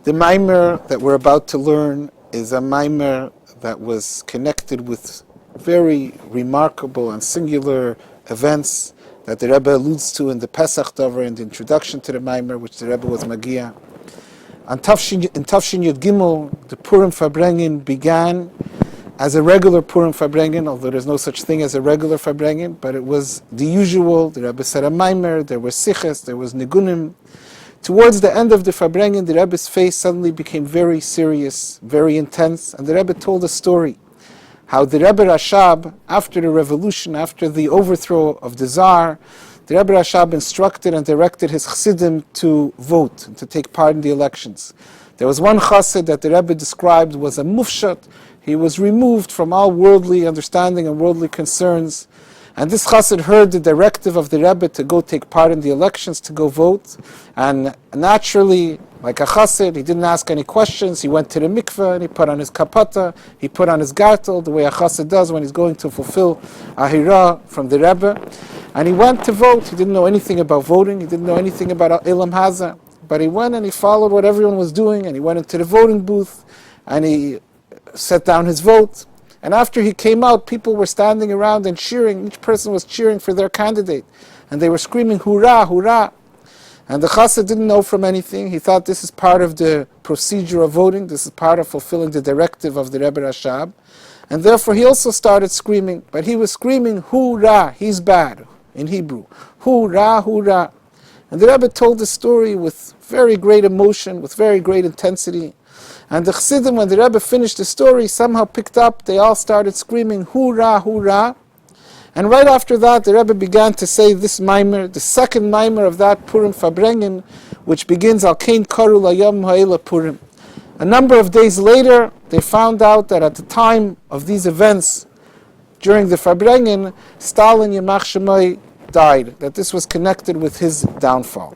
The Maamar that we're about to learn is a Maamar that was connected with very remarkable and singular events that the Rebbe alludes to in the Pesach Dover, in the introduction to the Maamar, which the Rebbe was Magia. In Tafshin Yud Gimel, the Purim Farbrengen began as a regular Purim Farbrengen, although there's no such thing as a regular Farbrengen, but it was the usual. The Rebbe said a Maamar, there was Siches, there was Nigunim. Towards the end of the Farbrengen, the Rebbe's face suddenly became very serious, very intense, and the Rebbe told a story how the Rebbe Rashab, after the revolution, after the overthrow of the Tsar, the Rebbe Rashab instructed and directed his Chassidim to vote and to take part in the elections. There was one Chassid that the Rebbe described was a mufshat. He was removed from all worldly understanding and worldly concerns. And this Chassid heard the directive of the Rebbe to go take part in the elections, to go vote. And naturally, like a Chassid, he didn't ask any questions. He went to the mikveh and he put on his kapata, he put on his gartel, the way a Chassid does when he's going to fulfill a hira from the Rebbe. And he went to vote. He didn't know anything about voting. He didn't know anything about Ilam Haza. But he went and he followed what everyone was doing, and he went into the voting booth and he set down his vote. And after he came out, people were standing around and cheering. Each person was cheering for their candidate. And they were screaming, "Hurrah, hurrah!" And the Chassid didn't know from anything. He thought this is part of the procedure of voting. This is part of fulfilling the directive of the Rebbe Rashab. And therefore he also started screaming. But he was screaming, "Hurrah!" He's bad, in Hebrew. "Hurrah, hurrah!" And the Rebbe told the story with very great emotion, with very great intensity. And the Chassidim, when the Rebbe finished the story, somehow picked up, they all started screaming, "Hurrah, hurrah!" And right after that, the Rebbe began to say this Maamar, the second Maamar of that Purim Farbrengen, which begins, Kein, Karu layom ha'ela Purim. A number of days later, they found out that at the time of these events, during the Farbrengen, Stalin Yamach Shemai died, that this was connected with his downfall.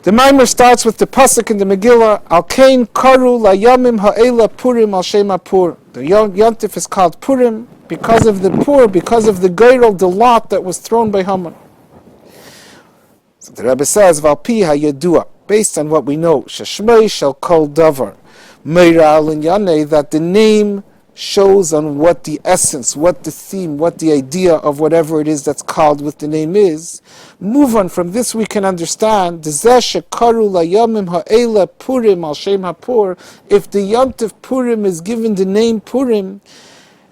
The Maamar starts with the pasuk in the Megillah, Al Kein Karu layamim ha'ela Purim al Shem HaPur. The Yontif is called Purim because of the Pur, because of the Geirel, the lot that was thrown by Haman. So the Rebbe says, Valpi ha'yadua, based on what we know, Sheshmei shall kol davar, Meira al Yanei, that the name shows on what the essence, what the theme, what the idea of whatever it is that's called with the name is. Move on from this, we can understand if the Yontif Purim is given the name Purim,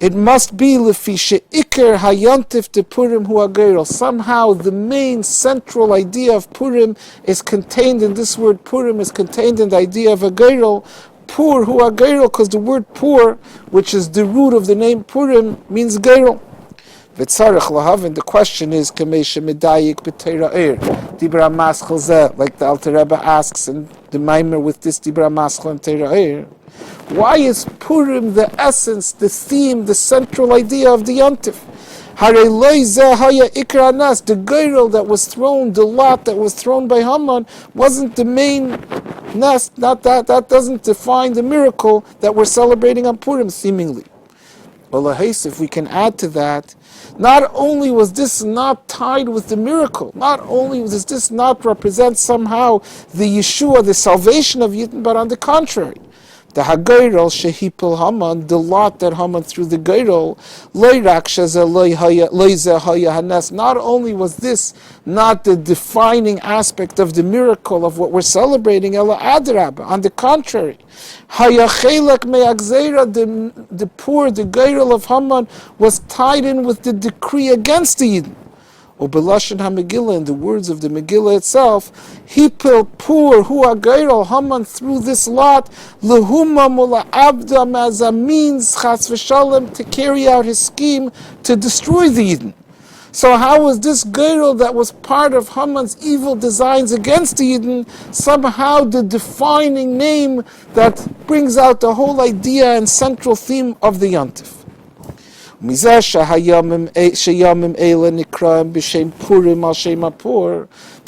it must be lefi she'ikar hayontif de Purim hu hageirel. Somehow the main central idea of Purim is contained in this word. Purim is contained in the idea of a geirel. Pur hu hageirel, because the word pur, which is the root of the name Purim, means geirel. V'tzarech lahavin. The question is, kamei shemedayik b'teira'ir dibra maschel zeh, like the Alter Rebbe asks in the Maamar with this dibra maschel and teira'ir. Why is Purim the essence, the theme, the central idea of the Yontif? Harei lo zeh haya ikar anas. The geirel that was thrown, the lot that was thrown by Haman, wasn't the main nest. Not that. That doesn't define the miracle that we're celebrating on Purim, seemingly. Well, if we can add to that, not only was this not tied with the miracle, not only does this not represent somehow the Yeshua, the salvation of Yidden, but on the contrary, the Hageirel shehipel Haman, the lot that Haman threw the Geirel, not only was this not the defining aspect of the miracle of what we're celebrating, ela adrab, on the contrary, the poor, the Geirel of Haman was tied in with the decree against the Yidden. Ubelashon HaMegillah, in the words of the Megillah itself, Hipel Pur Hu HaGeirel, Haman threw this lot, Lehuma Mula Abdam, as a means, Chas v'Shalom, to carry out his scheme to destroy the Yidden. So how was this Geirel that was part of Haman's evil designs against the Yidden somehow the defining name that brings out the whole idea and central theme of the Yontif? The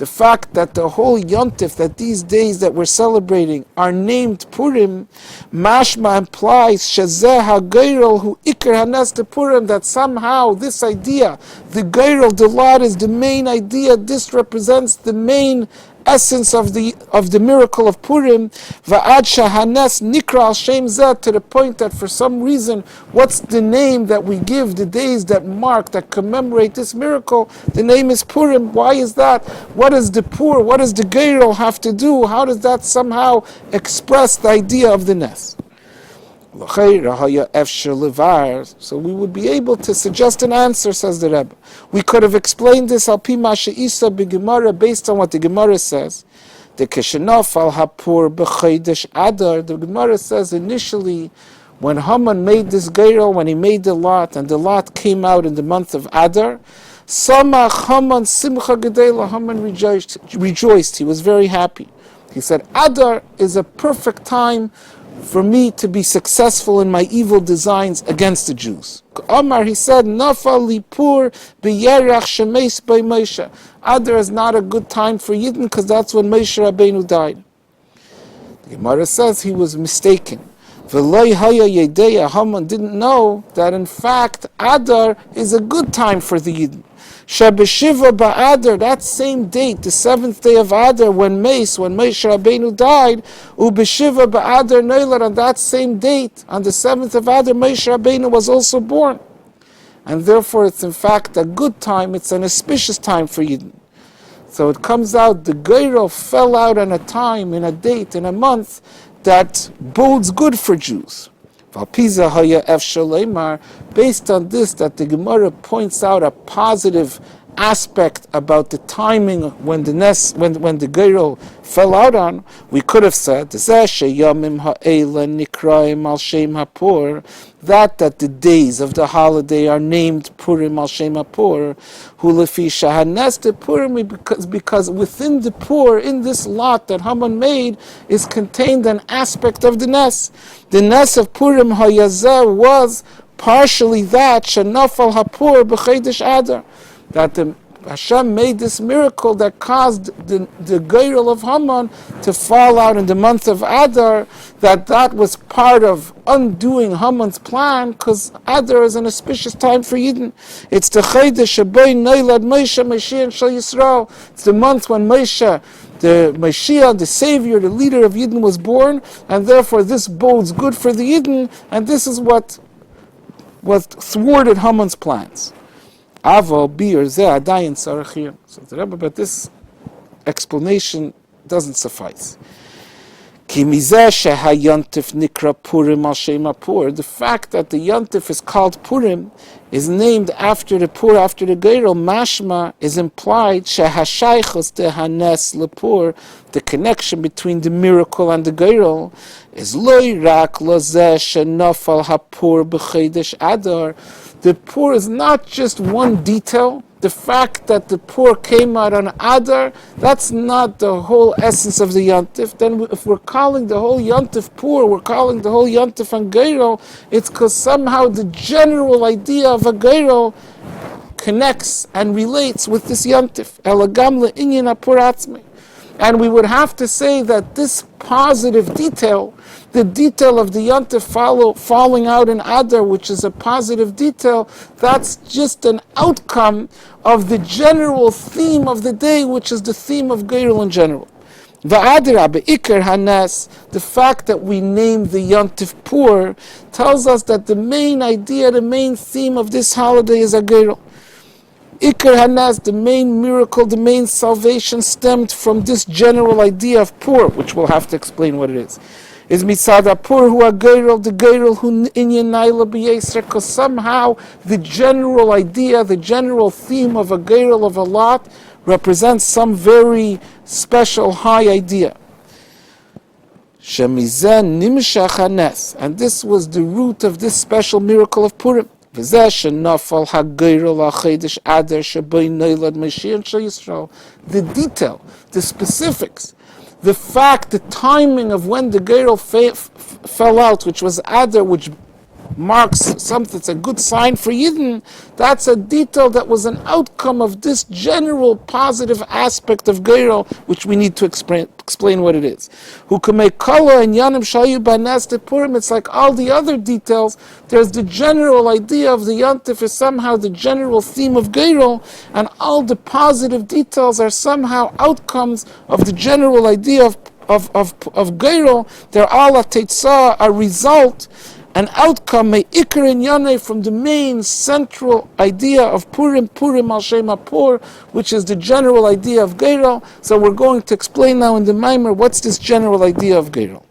fact that the whole Yontif, that these days that we're celebrating are named Purim, mashma implies shezeh ha-geirel hu ikar hanes de Purim, that somehow this idea, the geirel, the lot, is the main idea. This represents the main essence of the miracle of Purim, va'ad shahanes nikra al shem zeh, to the point that for some reason, what's the name that we give the days that mark, that commemorate this miracle? The name is Purim. Why is that? What does the Pur, what does the Geirel have to do? How does that somehow express the idea of the Nes? So we would be able to suggest an answer, says the Rebbe. We could have explained this al pi ma she'isa b'Gemara, based on what the Gemara says. The Keshenaf al hapur b'chodesh Adar. The Gemara says initially, when Haman made this Geirel, when he made the lot, and the lot came out in the month of Adar, Samach Haman simcha gedela. Haman rejoiced. He was very happy. He said, Adar is a perfect time for me to be successful in my evil designs against the Jews. Amar, he said, Nafal lipur b'yerach shemeis by Moshe. Adar is not a good time for Yidden because that's when Moshe Rabbeinu died. The Gemara says he was mistaken. V'loi haya yedeya, Haman didn't know that in fact Adar is a good time for the Yidden. Shabeshiva ba'Adar, that same date, the 7th day of Adar, when Moshe Rabbeinu died, ubeshiva ba'Adar noiler, on that same date, on the 7th of Adar, Moshe Rabbeinu was also born. And therefore it's in fact a good time, it's an auspicious time for Yidden. So it comes out, the Geirel fell out on a time, in a date, in a month, that bodes good for Jews. Based on this, that the Gemara points out a positive aspect about the timing when the Geirel fell out on, we could have said that the days of the holiday are named Purim al Shem HaPur, hulefi shahanes de Purim, because within the Pur, in this lot that Haman made, is contained an aspect of the Nes. The Nes of Purim hayazeh was partially that shenafal hapur b'chodesh Adar, that Hashem made this miracle that caused the Geirel of Haman to fall out in the month of Adar, that was part of undoing Haman's plan, because Adar is an auspicious time for Yidden. It's the Chodesh Shebei Noilad Moshe Mashiach Shel Yisrael. It's the month when Moshe, the Mashiach, the Savior, the leader of Yidden, was born, and therefore this bodes good for the Yidden, and this is what thwarted Haman's plans. Avo bir zeh adayin sarachir. So the Rebbe, but this explanation doesn't suffice. Ki mizeh shehayantif nikra Purim al Shem HaPur. The fact that the Yantif is called Purim, is named after the Pur, after the Geirel, mashma, is implied shehashaychos dehanes lepur. The connection between the miracle and the Geirel is loy rak lo zeh shenafal hapur b'chodesh Adar. The Pur is not just one detail. The fact that the Pur came out on Adar, that's not the whole essence of the Yantif. Then if we're calling the whole Yantif Pur, we're calling the whole Yantif on Geirel, it's because somehow the general idea of a Geirel connects and relates with this Yantif. Elagam le'inyan hapur atzmi. And we would have to say that this positive detail, the detail of the Yantif falling out in Adar, which is a positive detail, that's just an outcome of the general theme of the day, which is the theme of Geirel in general. Va'adira be'ikar hanas, the fact that we name the Yantif Pur tells us that the main idea, the main theme of this holiday is a Geirel. Ikar Hanas, the main miracle, the main salvation stemmed from this general idea of Pur, which we'll have to explain what it is. Is Mitzad Pur hu Geirel, the Geirel hu inyan naila b'yeser, because somehow the general idea, the general theme of a Geirel, of a lot, represents some very special high idea. Shemizeh nimshach hanes, and this was the root of this special miracle of Purim. The detail, the specifics, the fact, the timing of when the Geirel fell out, which was Adar, which marks something, it's a good sign for Yidden, that's a detail that was an outcome of this general positive aspect of Geirel, which we need to explain what it is. Who can make kala and yanim shayu banas de Purim. It's like all the other details. There's the general idea of the Yantif is somehow the general theme of Geirol, and all the positive details are somehow outcomes of the general idea of Geirol. They're all a teitzah, a result, an outcome, may ikar in Yanei, from the main central idea of Purim al Shem HaPur, which is the general idea of Geirol. So we're going to explain now in the Maamar what's this general idea of Geirol.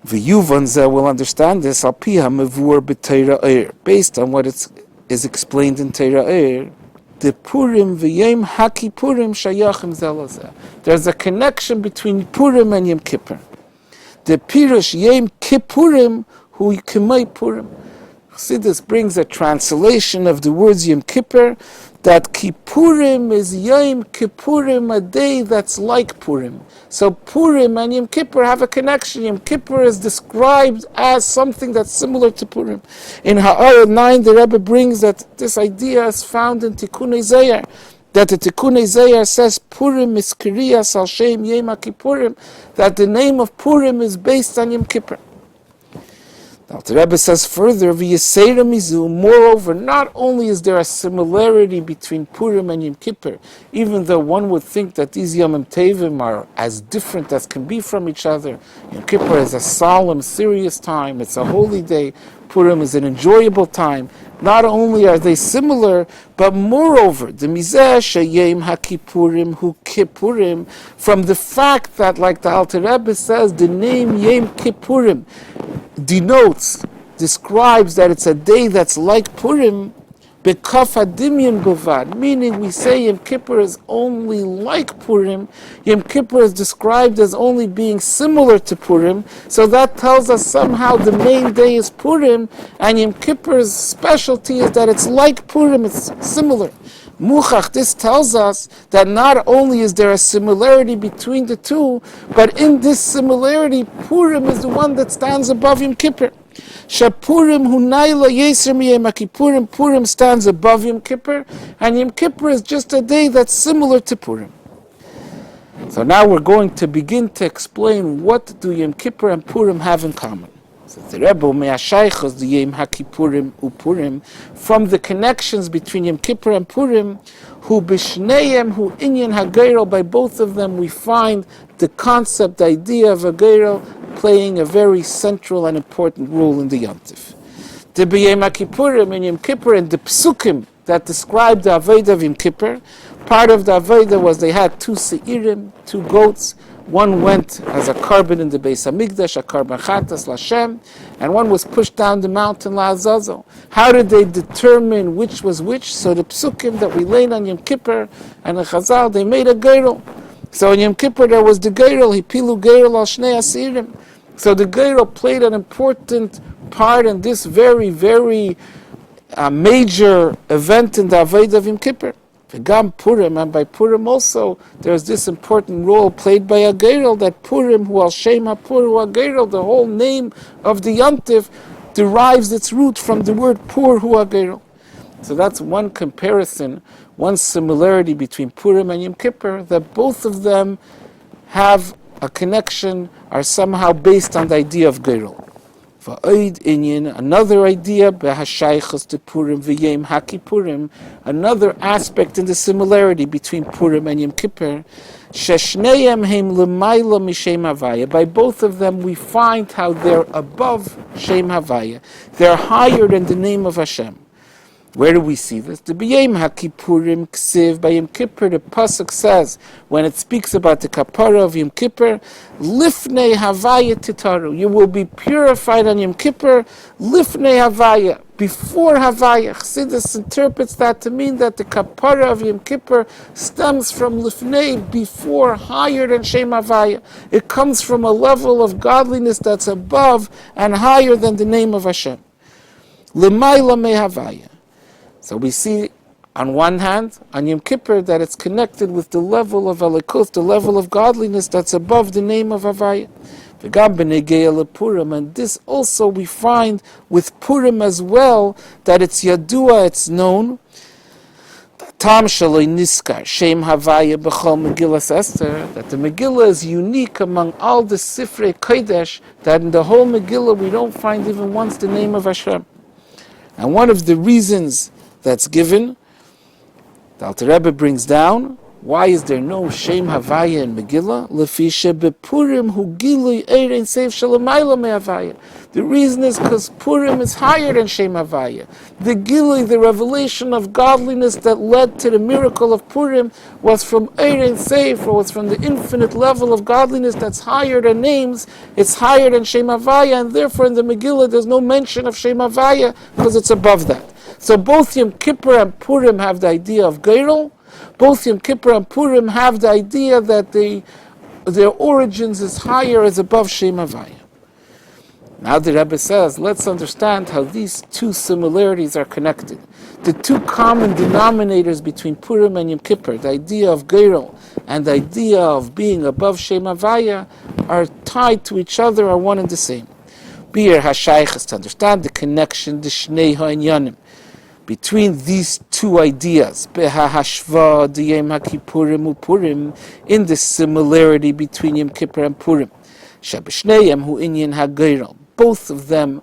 V'yuvan will understand this al pi ha'mevur b'Teira Eir, based on what is explained in Teira Eir. The Purim v'yem haki Purim shayachim zelazeh. There's a connection between Purim and Yom Kippur. The Pirush Yom Kippurim hu Kemei Purim. See, this brings a translation of the words Yom Kippur, that Kippurim is Yom Kippurim, a day that's like Purim. So Purim and Yom Kippur have a connection. Yom Kippur is described as something that's similar to Purim. In Ha'ara 9, the Rebbe brings that this idea is found in Tikkunei Zayar, that the Tikkunei Zayar says Purim is Kiriyas al Shem Yom Kippurim, that the name of Purim is based on Yom Kippur. Now the Rebbe says further, V'yesera mizu, moreover, not only is there a similarity between Purim and Yom Kippur, even though one would think that these Yomim Tevim are as different as can be from each other. Yom Kippur is a solemn, serious time, it's a holy day. Purim is an enjoyable time. Not only are they similar, but moreover, the mizeh sheyem hakipurim hu kippurim, from the fact that, like the Alter Rebbe says, the name Yom Kippurim denotes, describes that it's a day that's like Purim, bekaf hadimyan bovad, meaning we say Yom Kippur is only like Purim. Yom Kippur is described as only being similar to Purim, so that tells us somehow the main day is Purim, and Yom Kippur's specialty is that it's like Purim, it's similar. Muchach, this tells us that not only is there a similarity between the two, but in this similarity, Purim is the one that stands above Yom Kippur. Shapurim hunayla yeser miyem Kippurim. Purim stands above Yom Kippur, and Yom Kippur is just a day that's similar to Purim. So now we're going to begin to explain what do Yom Kippur and Purim have in common. So the Rebbe me'ashaychos the Yom HaKippurim uPurim, from the connections between Yom Kippur and Purim, hu b'shneihem hu inyan hageirol, by both of them we find the concept, the idea of a geirol playing a very central and important role in the Yontif. The B'Yom HaKippurim and Yom Kippur, and the psukim that describe the Aveda of Yom Kippur, part of the Aveda was they had 2 seirim, 2 goats. One went as a carbon in the Beis Hamikdash, a carbon chatas Lashem, and one was pushed down the mountain La'azazel. How did they determine which was which? So the psukim that we laid on Yom Kippur and the Chazal, they made a geirol. So in Yom Kippur there was the geirol, hipilu geirol al shnei asirim. So the geirol played an important part in this very, very major event in the Aveda of Yom Kippur. V'gam Purim, and by Purim also, there's this important role played by a geirol, that Purim, hu al Shem HaPur hu a geirol, the whole name of the Yontif derives its root from the word Pur hu a geirol. So that's one comparison, one similarity between Purim and Yom Kippur, that both of them have a connection, are somehow based on the idea of geirol. V'oid inyan, another idea, behashaychos to Purim v'yem hakipurim, another aspect in the similarity between Purim and Yom Kippur, sheshneihem heim l'mayla mishem havaya. By both of them we find how they're above Shem Havaya. They're higher than the name of Hashem. Where do we see this? The B'Yom HaKippurim Ksiv, by Yom Kippur, the Pasuk says, when it speaks about the Kapara of Yom Kippur, Lifnei Havaya Titaru, you will be purified on Yom Kippur, Lifnei Havaya, before Havaya. Chassidus interprets that to mean that the Kapara of Yom Kippur stems from Lifnei, before, higher than Shem Havaya. It comes from a level of godliness that's above and higher than the name of Hashem. L'mayla me Havaya. So we see, on one hand, on Yom Kippur, that it's connected with the level of Elikut, the level of godliness that's above the name of Havaya. V'gam b'negei Purim, and this also we find with Purim as well, that it's Yadua, it's known, Tam shaloi niskar shem havaya b'chol Megillas Esther, that the Megillah is unique among all the Sifrei Kodesh, that in the whole Megillah we don't find even once the name of Hashem. And one of the reasons that's given, the Alter Rebbe brings down, why is there no Shem Havaya in Megillah? Lefi shebepurim hu gilui erein seif shalamayla me'havaya. The reason is because Purim is higher than Shem Havaya. The gilui, the revelation of godliness that led to the miracle of Purim, was from erein seif, or was from the infinite level of godliness that's higher than names. It's higher than Shem Havaya, and therefore in the Megillah there's no mention of Shem Havaya because it's above that. So both Yom Kippur and Purim have the idea of Geirol. Both Yom Kippur and Purim have the idea that their origins is higher, is above Shem Havaya. Now the Rebbe says, let's understand how these two similarities are connected. The two common denominators between Purim and Yom Kippur, the idea of Geirol and the idea of being above Shem Havaya, are tied to each other, are one and the same. Bir HaShaykh is to understand the connection, the Shnei HaInyanim, between these two ideas, Behahashva d'Yom HaKippurim uPurim, in the similarity between Yom Kippur and Purim. Shabashneim hu inyan haGeirol. Both of them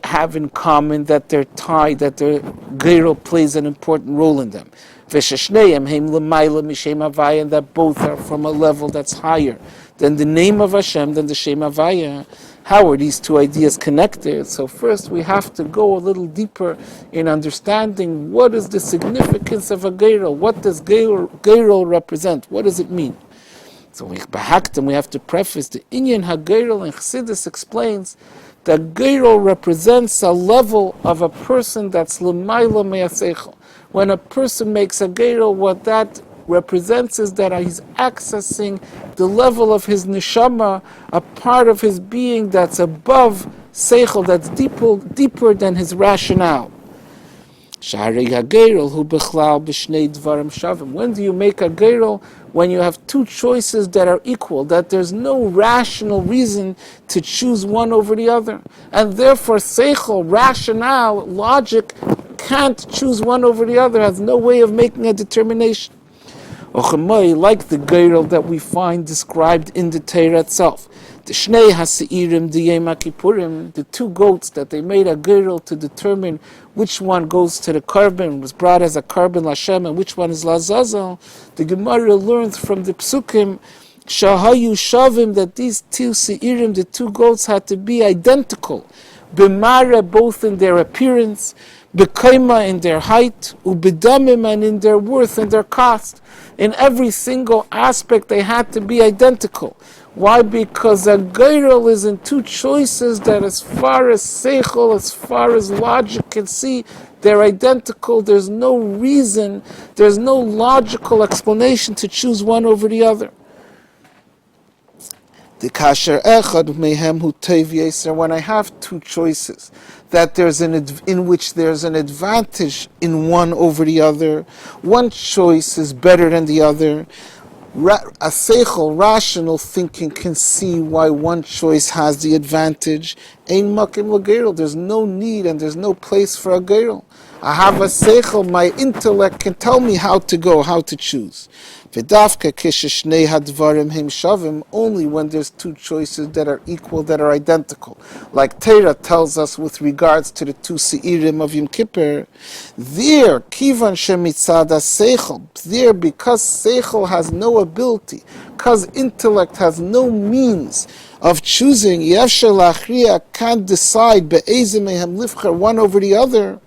have in common that they're tied, that their Geirol plays an important role in them. Veshashneim heim l'mayla mishem Havaya, and that both are from a level that's higher than the name of Hashem, than the Shem Havaya. How are these two ideas connected? So first we have to go a little deeper in understanding what is the significance of a Geirol. What does Geirol represent? What does it mean? So we have to preface the Inyan HaGeirol, and Chassidus explains that Geirol represents a level of a person that's l'mayla me'aseichel. When a person makes a Geirol, what that represents is that he's accessing the level of his neshama, a part of his being that's above seichel, that's deeper than his rationale. When do you make a Geirol? When you have two choices that are equal, that there's no rational reason to choose one over the other. And therefore, seichel, rationale, logic, can't choose one over the other, has no way of making a determination. Like the Geirol that we find described in the Torah itself. The Shnei HaSeirim d'Yom HaKippurim, the two goats that they made a Geirol to determine which one goes to the carbon, was brought as a carbon Lashem, and which one is Lazazel. The Gemara learns from the Psukim, Shahayu Shavim, that these two Seirim, the two goats, had to be identical. B'mara, both in their appearance, B'kaima, in their height, U'b'damim, and in their worth and their cost. In every single aspect they had to be identical. Why? Because a Geirol is in two choices that as far as seichel, as far as logic can see, they're identical. There's no reason, there's no logical explanation to choose one over the other. When I have two choices, that there's in which there's an advantage in one over the other, one choice is better than the other. A seichel, rational thinking, can see why one choice has the advantage. Ein makim l'geirol. There's no need and there's no place for a geirol. I have a seichel, my intellect can tell me how to go, how to choose. V'dafka kishishnei hadvarim heim shavim, only when there's two choices that are equal, that are identical. Like Torah tells us with regards to the two seirim of Yom Kippur, there, kivan shemitzada seichel, there, because seichel has no ability, because intellect has no means of choosing, yefshel lachriya, can't decide be'ezim mehem livcher, one over the other,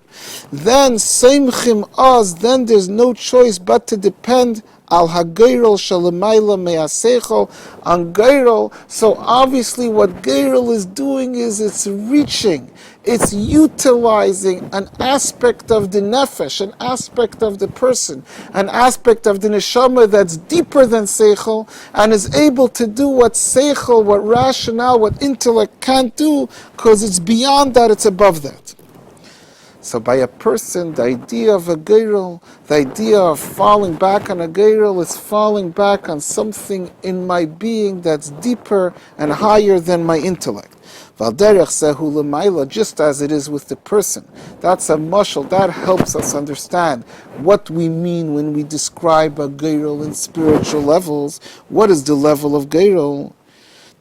then seimchim oz, then there's no choice but to depend al hageirol shalamayla me'aseichel, on geirol. So obviously what geirol is doing is it's reaching, it's utilizing an aspect of the nefesh, an aspect of the person, an aspect of the neshama that's deeper than seichel, and is able to do what seichel, what rationale, what intellect can't do, because it's beyond that, it's above that. So by a person, the idea of a geirel, the idea of falling back on a geirel is falling back on something in my being that's deeper and higher than my intellect. Just as it is with the person. That's a mashal. That helps us understand what we mean when we describe a geirel in spiritual levels. What is the level of geirel?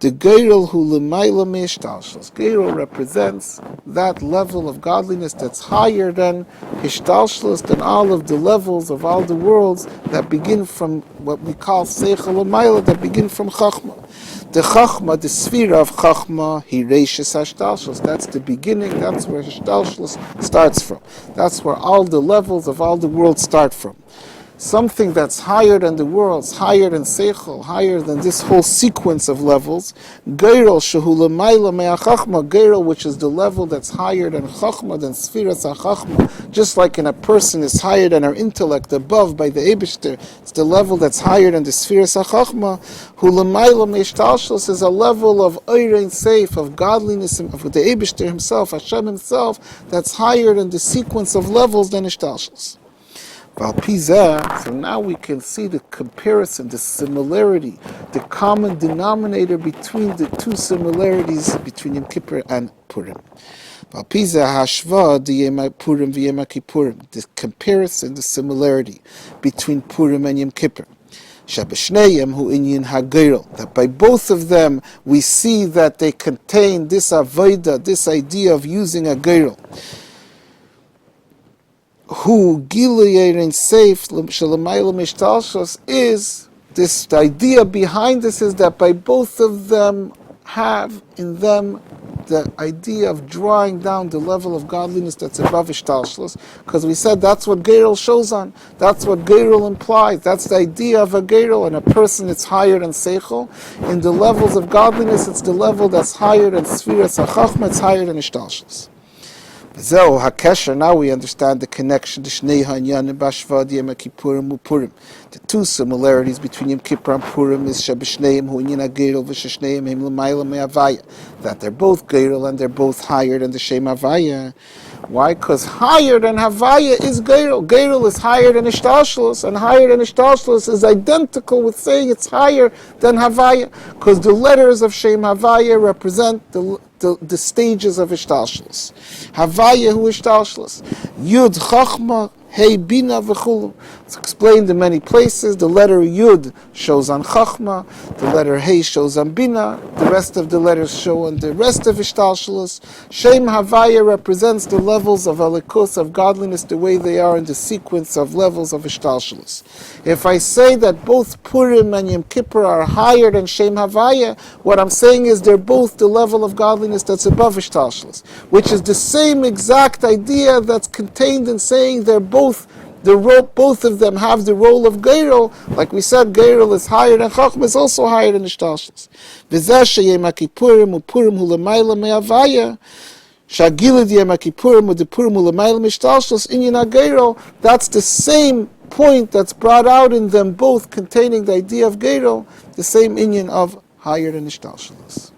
The geirel hu l'mayla me'ishtalshlos. Geirel represents that level of godliness that's higher than ishtalshlos, than all of the levels of all the worlds that begin from what we call seichel l'mayla, that begin from chachma. The chachma, the sphere of chachma, he reishes hashtalshlos. That's the beginning. That's where hashtalshlos starts from. That's where all the levels of all the worlds start from. Something that's higher than the worlds, higher than Seichel, higher than this whole sequence of levels. Geirel shehu l'mayla me'achachma, Geirel, which is the level that's higher than Chachma, than Sfiras HaChachma. Just like in a person is higher than our intellect, above by the Eibishter, it's the level that's higher than the Sfiras HaChachma. Hu l'mayla me'ishtalshlos is a level of Eirein Seif, of godliness, of the Eibishter himself, Hashem himself, that's higher than the sequence of levels than Ishtalshlos. So now we can see the comparison, the similarity, the common denominator between the two similarities between Yom Kippur and Purim. The comparison, the similarity between Purim and Yom Kippur. That by both of them we see that they contain this avodah, this idea of using a geirel. Who giluyerin safe shalamayla mishtalshos is this. The idea behind this is that by both of them have in them the idea of drawing down the level of godliness that's above ishtalshlos, because we said that's what geirel shows on. That's what geirel implies. That's the idea of a geirel, and a person it's higher than seichel. In the levels of godliness, it's the level that's higher than sfiras hachachma. It's higher than ishtalshlos. Now we understand the connection. The two similarities between Yom Kippur and Purim is that they're both geirel and they're both higher than the Shem Havaya. Why? Because higher than Havaya is geirel. Geirel is higher than Ishtalshlos, and higher than Ishtalshlos is identical with saying it's higher than Havaya, because the letters of Shem Havaya represent the stages of Ishtalshlos. Havaya hu Ishtalshlos. Yud Chachma, Hey Bina v'chulu. It's explained in many places. The letter Yud shows on Chachma, the letter Hey shows on Bina, the rest of the letters show on the rest of Ishtalshalos. Shem Havaya represents the levels of Alikus, of godliness, the way they are in the sequence of levels of Ishtalshalos. If I say that both Purim and Yom Kippur are higher than Shem Havaya, what I'm saying is they're both the level of godliness that's above Ishtalshalos, which is the same exact idea that's contained in saying they're both of them have the role of geirel. Like we said, geirel is higher than chachma, is also higher than ishtalshlos. V'zeh sheyem haKippurim uPurim hu l'mayla me'avaya. Shagilad yem haKippurim u'dePurim hu l'mayla me'ishtalshlos inyan hageirel. That's the same point that's brought out in them both, containing the idea of geirel, the same inyan of higher than ishtalshlos.